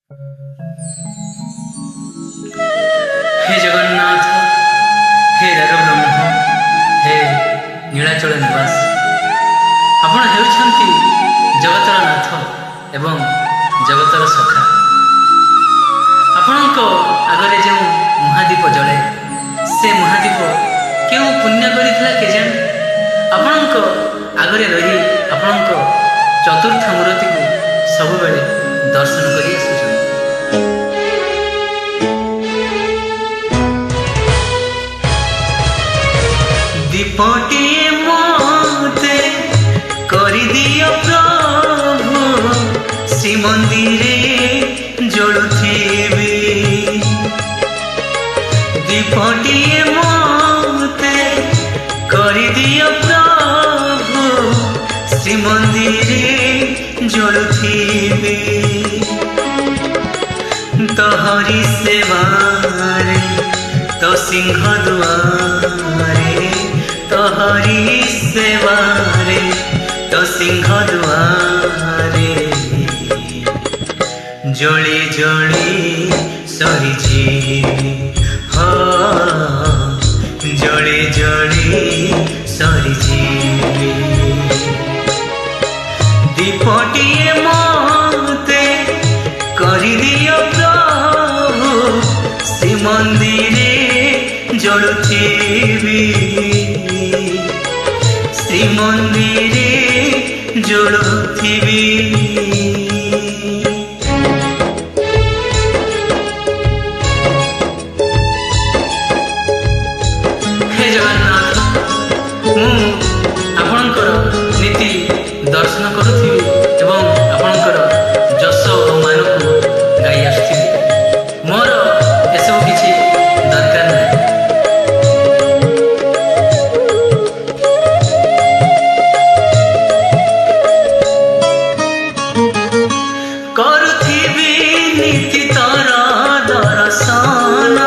हे जगन्नाथ, हे नरब्रह्म, हे नीलाचल निवास, ଆପଣ ହେଉଛନ୍ତି ଜଗତର ନାଥ ଏବଂ ଜଗତର ସଖା। ଆପଣଙ୍କ ଆଗରେ ଯେଉଁ ମହାଦୀପ ଜଳେ, ସେ ମହାଦୀପ କେଉଁ ପୁଣ୍ୟ କରିଥିଲା କେଜାଣି ଆପଣଙ୍କ ଆଗରେ ରହି ଆପଣଙ୍କ ଚତୁର୍ଥ ମୂର୍ତ୍ତିକୁ ସବୁବେଳେ ଦର୍ଶନ କରି ଆସୁଛନ୍ତି। ଦୀପଟିଏ ମୋତେ କରିଦିଅ ପ୍ରଭୁ, ଶ୍ରୀମନ୍ଦିରେ ଜଳୁଥିବି। ଦୀପଟିଏ ମୋତେ କରିଦିଅ ପ୍ରଭୁ, ଶ୍ରୀମନ୍ଦିରେ ଜଳୁଥିବି। ତୋହରି ସେବାରେ ତ ସିଂହ ଦୁଆରେ, ତୋହରି ସେବାରେ ତ ସିଂହ ଦୁଆରେ, ଜଳି ଜଳି ସରିଯିବି। ହଁ, ଜଳି ଜଳି ସରିଯିବି। ଦୀପଟିଏ ମୋତେ କରିଦିଅ ପ୍ରଭୁ, ଶ୍ରୀମନ୍ଦିରେ ଜଳୁଥିବି। ଶ୍ରୀମନ୍ଦିରେ ଜଳୁଥିବି। ହେ ଜଗନ୍ନାଥ, ମୁଁ ଆପଣଙ୍କର ନୀତି ଦର୍ଶନ କରୁଥିବି ଏବଂ ଆପଣଙ୍କର ଯଶ ଓ ମାନକୁ ଗାଇ ଆସୁଥିବି। ମୋର ଏସବୁ କିଛି ଦରକାର ନାହିଁ। କରୁଥିବି ନୀତି ତୋର ଦର୍ଶନ,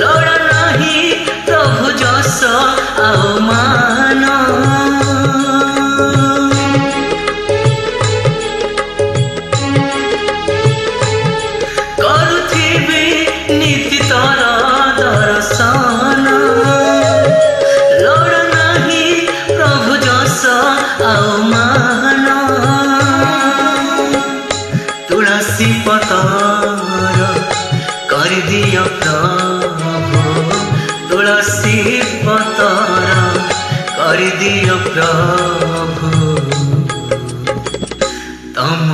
ଲୋଡ଼ା ନାହିଁ ପ୍ରଭୁ ଯଶ ଆଉ ମାନ। କରୁଥିବି ନୀତି ତୋର ଦର୍ଶନ, ଲୋଡ଼ା ନାହିଁ ପ୍ରଭୁ ଯଶ ଆଉ ମାନ। ତୁଳସୀ ପତର କରିଦିଅ ପ୍ରଭୁ, ତୁଳସୀ ପତର କରିଦିଅ ପ୍ରଭୁ। ତମ